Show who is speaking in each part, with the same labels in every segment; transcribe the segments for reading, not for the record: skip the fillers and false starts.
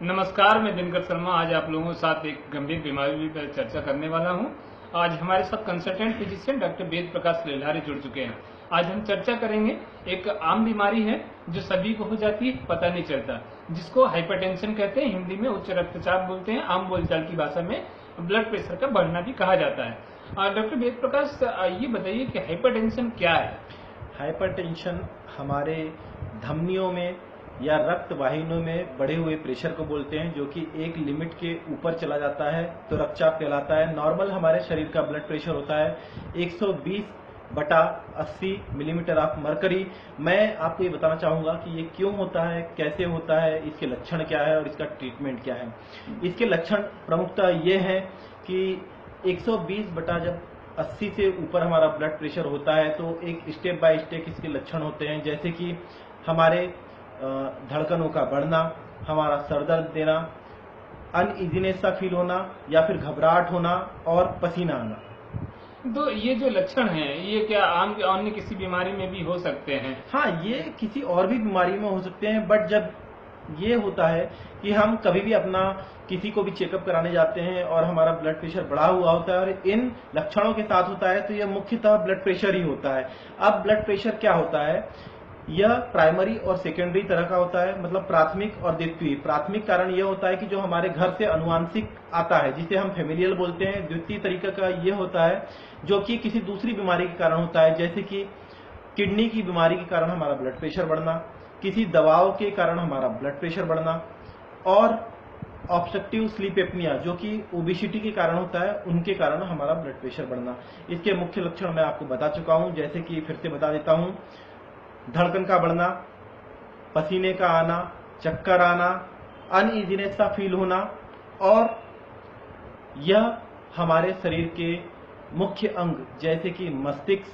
Speaker 1: नमस्कार, मैं दिनकर शर्मा। आज आप लोगों के साथ एक गंभीर बीमारी पर चर्चा करने वाला हूं। आज हमारे साथ consultant physician doctor Ved Prakash Lelhari जुड़ चुके हैं। आज हम चर्चा करेंगे, एक आम बीमारी है जो सभी को हो जाती है, पता नहीं चलता, जिसको हाइपरटेंशन कहते हैं, हिंदी में उच्च रक्तचाप बोलते हैं, आम बोलचाल की भाषा में ब्लड प्रेशर का बढ़ना भी कहा जाता है। डॉक्टर वेद प्रकाश, ये बताइए कि हाइपरटेंशन क्या है?
Speaker 2: हाइपरटेंशन हमारे धमनियों में या रक्त वाहिनियों में बढ़े हुए प्रेशर को बोलते हैं, जो कि एक लिमिट के ऊपर चला जाता है तो रक्तचाप कहलाता है। नॉर्मल हमारे शरीर का ब्लड प्रेशर होता है 120/80 मिलीमीटर ऑफ मरकरी। मैं आपको ये बताना चाहूंगा कि ये क्यों होता है, कैसे होता है, इसके लक्षण क्या है और इसका ट्रीटमेंट क्या है। इसके लक्षण प्रमुखतः ये है कि 120/80 से ऊपर हमारा ब्लड प्रेशर होता है तो एक स्टेप बाय स्टेप इसके लक्षण होते हैं, जैसे कि हमारे धड़कनों का बढ़ना, हमारा सर दर्द देना, अनइजीनेस सा फील होना या फिर घबराहट होना और पसीना आना।
Speaker 1: तो ये जो लक्षण हैं, ये क्या आम अन्य किसी बीमारी में भी हो सकते हैं?
Speaker 2: हाँ, ये किसी और भी बीमारी में हो सकते हैं, बट जब ये होता है कि हम कभी भी अपना किसी को भी चेकअप कराने जाते हैं और हमारा ब्लड प्रेशर बढ़ा हुआ होता है और इन लक्षणों के साथ होता है, तो यह मुख्यतः ब्लड प्रेशर ही होता है। अब ब्लड प्रेशर क्या होता है, यह प्राइमरी और सेकेंडरी तरह का होता है, मतलब प्राथमिक और द्वितीय। प्राथमिक कारण यह होता है कि जो हमारे घर से अनुवांशिक आता है, जिसे हम फैमिलियल बोलते हैं। द्वितीय तरीके का यह होता है जो कि किसी दूसरी बीमारी के कारण होता है, जैसे कि किडनी की बीमारी के कारण हमारा ब्लड प्रेशर बढ़ना, किसी दवाओं के कारण हमारा ब्लड प्रेशर बढ़ना, और ऑब्स्ट्रक्टिव स्लीप एपनिया जो कि ओबेसिटी के कारण होता है, उनके कारण हमारा ब्लड प्रेशर बढ़ना। इसके मुख्य लक्षण मैं आपको बता चुका हूं, जैसे कि फिर से बता देता हूं। धड़कन का बढ़ना, पसीने का आना, चक्कर आना, अनइजीनेस सा फील होना, और यह हमारे शरीर के मुख्य अंग जैसे कि मस्तिष्क,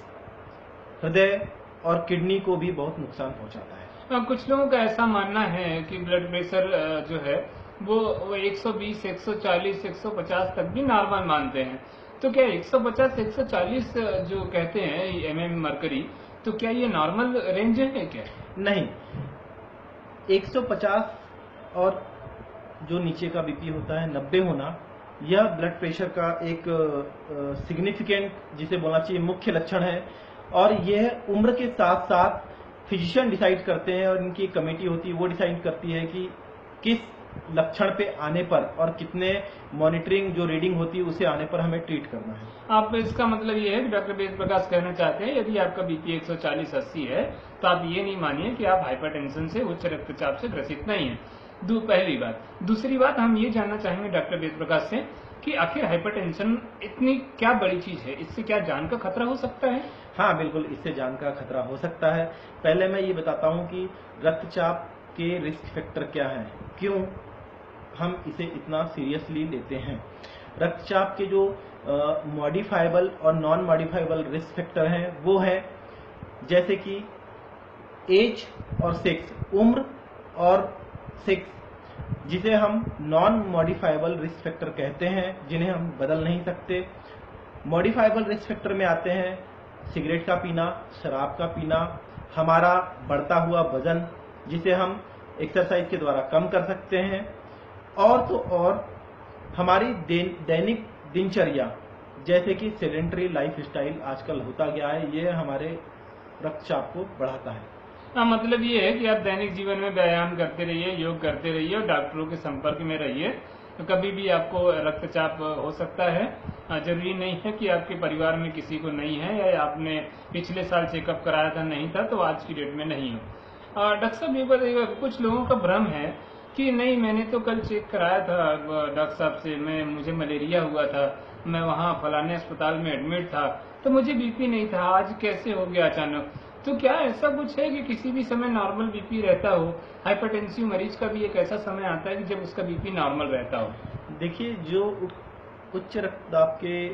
Speaker 2: हृदय और किडनी को भी बहुत नुकसान पहुंचाता है।
Speaker 1: कुछ लोगों का ऐसा मानना है कि ब्लड प्रेशर जो है वो 120, 140, 150 तक भी नॉर्मल मानते हैं। तो क्या 150, 140 जो कहते हैं एमएम मरकरी, तो क्या ये नॉर्मल रेंज है क्या?
Speaker 2: नहीं, 150 और जो नीचे का बीपी होता है 90 होना, यह ब्लड प्रेशर का एक सिग्निफिकेंट, जिसे बोलना चाहिए, मुख्य लक्षण है। और यह उम्र के साथ साथ फिजिशियन डिसाइड करते हैं और इनकी एक कमेटी होती है, वो डिसाइड करती है कि किस लक्षण पे आने पर और कितने मॉनिटरिंग जो रीडिंग होती है उसे आने पर हमें ट्रीट करना है।
Speaker 1: आप इसका मतलब ये है कि डॉक्टर वेद प्रकाश कहना चाहते हैं, यदि आपका बीपी 140/80 है तो आप ये नहीं मानिए कि आप हाइपरटेंशन से, उच्च रक्तचाप से ग्रसित नहीं है। पहली बात। दूसरी बात, हम ये जानना चाहेंगे डॉक्टर वेद प्रकाश से कि आखिर हाइपरटेंशन इतनी क्या बड़ी चीज है, इससे क्या जान का खतरा हो सकता है?
Speaker 2: हाँ बिल्कुल, इससे जान का खतरा हो सकता है। पहले मैं ये बताता हूँ कि रक्तचाप के रिस्क फैक्टर क्या है, क्यों हम इसे इतना सीरियसली लेते हैं। रक्तचाप के जो मॉडिफाइबल और नॉन मॉडिफाइबल रिस्क फैक्टर हैं वो है, जैसे कि एज और सेक्स, उम्र और सेक्स, जिसे हम नॉन मॉडिफाइबल रिस्क फैक्टर कहते हैं, जिन्हें हम बदल नहीं सकते। मॉडिफाइबल रिस्क फैक्टर में आते हैं सिगरेट का पीना, शराब का पीना, हमारा बढ़ता हुआ वजन, जिसे हम एक्सरसाइज के द्वारा कम कर सकते हैं, और तो और हमारी दैनिक दिनचर्या, जैसे कि सेडेंटरी लाइफ स्टाइल आजकल होता गया है, ये हमारे रक्तचाप को बढ़ाता है।
Speaker 1: मतलब ये है कि आप दैनिक जीवन में व्यायाम करते रहिए, योग करते रहिए और डॉक्टरों के संपर्क में रहिए, तो कभी भी आपको रक्तचाप हो सकता है। जरूरी नहीं है कि आपके परिवार में किसी को नहीं है, या आपने पिछले साल चेकअप कराया था नहीं था तो आज की डेट में नहीं हो। डॉक्टर साहब, ये बताइए, कुछ लोगों का भ्रम है कि नहीं, मैंने तो कल चेक कराया था डॉक्टर साहब से, मुझे मलेरिया हुआ था, मैं वहाँ फलाने अस्पताल में एडमिट था, तो मुझे बीपी नहीं था, आज कैसे हो गया अचानक? तो क्या ऐसा कुछ है कि किसी भी समय नॉर्मल बीपी रहता हो? हाइपरटेंसिव मरीज का भी एक ऐसा समय आता है कि जब उसका बीपी नॉर्मल रहता हो।
Speaker 2: देखिए, जो उच्च रक्तदाब के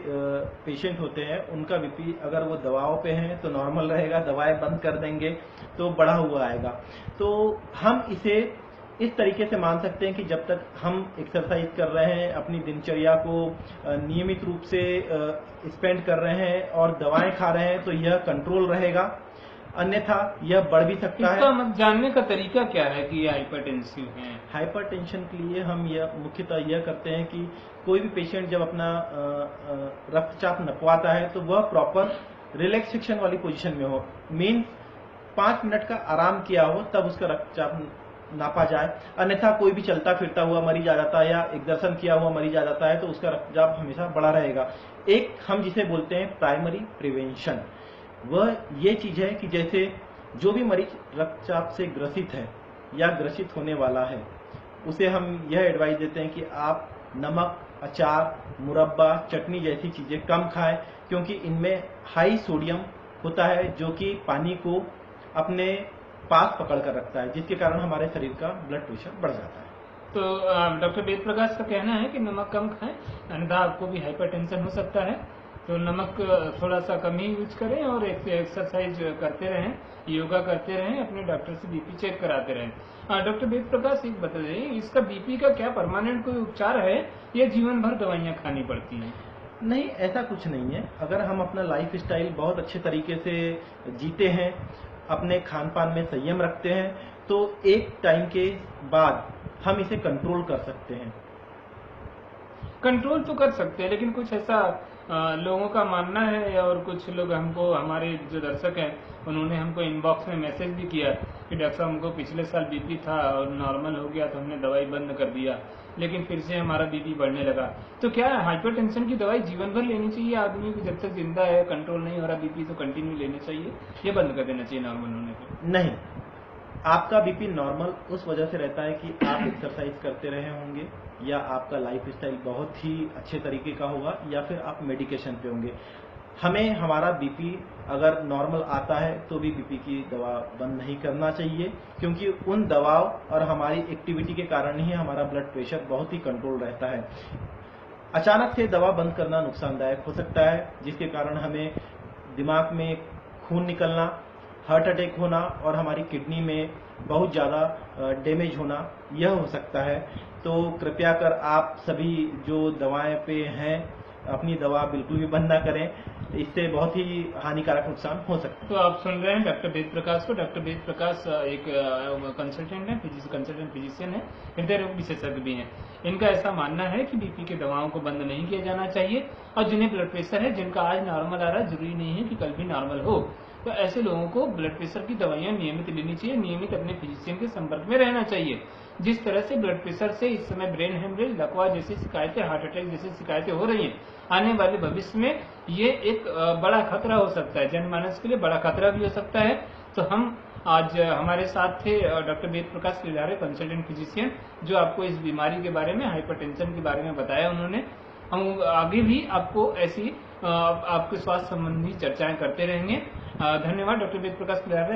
Speaker 2: पेशेंट होते हैं, उनका बीपी अगर वो दवाओं पे हैं तो नॉर्मल रहेगा, दवाएं बंद कर देंगे तो बढ़ा हुआ आएगा। तो हम इसे इस तरीके से मान सकते हैं कि जब तक हम एक्सरसाइज कर रहे हैं, अपनी दिनचर्या को नियमित रूप से स्पेंड कर रहे हैं और दवाएं खा रहे हैं, तो यह कंट्रोल रहेगा। अन्यथा यह बढ़ भी सकता है।
Speaker 1: इसका जानने का तरीका क्या है कि ये हाइपरटेंसिव है?
Speaker 2: हाइपरटेंशन के लिए हम मुख्यतः यह करते हैं कि कोई भी पेशेंट जब अपना रक्तचाप नपवाता है तो वह प्रॉपर रिलैक्सेशन वाली पोजीशन में हो, मीन्स 5 मिनट का आराम किया हो, तब उसका रक्तचाप नापा जाए। अन्यथा कोई भी चलता फिरता हुआ मरीज आ जाता है या एक्सर्शन किया हुआ मरीज आ जाता है तो उसका रक्तचाप हमेशा बढ़ा रहेगा। एक हम जिसे बोलते हैं प्राइमरी प्रिवेंशन, वह ये चीज है कि जैसे जो भी मरीज रक्तचाप से ग्रसित है या ग्रसित होने वाला है, उसे हम यह एडवाइस देते हैं कि आप नमक, अचार, मुरब्बा, चटनी जैसी चीजें कम खाएं, क्योंकि इनमें हाई सोडियम होता है जो कि पानी को अपने पास पकड़ कर रखता है, जिसके कारण हमारे शरीर का ब्लड प्रेशर बढ़ जाता है।
Speaker 1: तो डॉक्टर वेद प्रकाश का कहना है कि नमक कम खाएं, अन्यथा आपको भी हाइपरटेंशन हो सकता है। तो नमक थोड़ा सा कम ही यूज करें और एक्सरसाइज करते रहें, योगा करते रहें, अपने डॉक्टर से बीपी चेक कराते रहें। डॉक्टर वेद प्रकाश एक बताइए, इसका बीपी का क्या परमानेंट कोई उपचार है या जीवन भर दवाइयाँ खानी पड़ती हैं?
Speaker 2: नहीं, ऐसा कुछ नहीं है। अगर हम अपना लाइफ स्टाइल बहुत अच्छे तरीके से जीते हैं, अपने खान पान में संयम रखते हैं, तो एक टाइम के बाद हम इसे कंट्रोल कर सकते हैं।
Speaker 1: कंट्रोल तो कर सकते हैं, लेकिन कुछ ऐसा लोगों का मानना है और कुछ लोग हमको, हमारे जो दर्शक हैं, उन्होंने हमको इनबॉक्स में मैसेज भी किया कि डॉक्टर साहब हमको पिछले साल बीपी था और नॉर्मल हो गया तो हमने दवाई बंद कर दिया, लेकिन फिर से हमारा बीपी बढ़ने लगा। तो क्या हाइपरटेंशन की दवाई जीवन भर लेनी चाहिए आदमी को? जब तक जिंदा है, कंट्रोल नहीं हो रहा बीपी, तो कंटिन्यू लेनी चाहिए या बंद कर देना चाहिए नॉर्मल होने पर?
Speaker 2: नहीं, आपका बीपी नॉर्मल उस वजह से रहता है कि आप एक्सरसाइज करते रहे होंगे या आपका लाइफ स्टाइल बहुत ही अच्छे तरीके का होगा या फिर आप मेडिकेशन पे होंगे। हमें हमारा बीपी अगर नॉर्मल आता है तो भी बीपी की दवा बंद नहीं करना चाहिए, क्योंकि उन दवाओं और हमारी एक्टिविटी के कारण ही हमारा ब्लड प्रेशर बहुत ही कंट्रोल रहता है। अचानक से दवा बंद करना नुकसानदायक हो सकता है, जिसके कारण हमें दिमाग में खून निकलना, हार्ट अटैक होना और हमारी किडनी में बहुत ज़्यादा डैमेज होना यह हो सकता है। तो कृपया कर आप सभी जो दवाएं पे हैं अपनी दवा बिल्कुल भी बंद ना करें, इससे बहुत ही हानिकारक नुकसान हो सकता है।
Speaker 1: तो आप सुन रहे हैं डॉक्टर वेद प्रकाश को। डॉक्टर वेद प्रकाश एक कंसल्टेंट है, कंसल्टेंट फिजिशियन है, हृदय रोग विशेषज्ञ भी हैं। इनका ऐसा मानना है कि बीपी की दवाओं को बंद नहीं किया जाना चाहिए और जिन्हें ब्लड प्रेशर है, जिनका आज नॉर्मल आ रहा है, जरूरी नहीं है कि कल भी नॉर्मल हो, तो ऐसे लोगों को ब्लड प्रेशर की दवाइयां नियमित लेनी चाहिए, नियमित अपने फिजिशियन के संपर्क में रहना चाहिए। जिस तरह से ब्लड प्रेशर से इस समय ब्रेन हेमरेज, लकवा जैसी शिकायतें, हार्ट अटैक जैसी शिकायतें हो रही हैं, आने वाले भविष्य में ये एक बड़ा खतरा हो सकता है, जनमानस के लिए बड़ा खतरा भी हो सकता है। तो हम आज हमारे साथ थे doctor Ved Prakash लिलारे, consultant physician, जो आपको इस बीमारी के बारे में, हाइपरटेंशन के बारे में बताया उन्होंने। हम आगे भी आपको ऐसी आपके स्वास्थ्य संबंधी चर्चाएं करते रहेंगे। धन्यवाद डॉक्टर वेद प्रकाश लिलारे।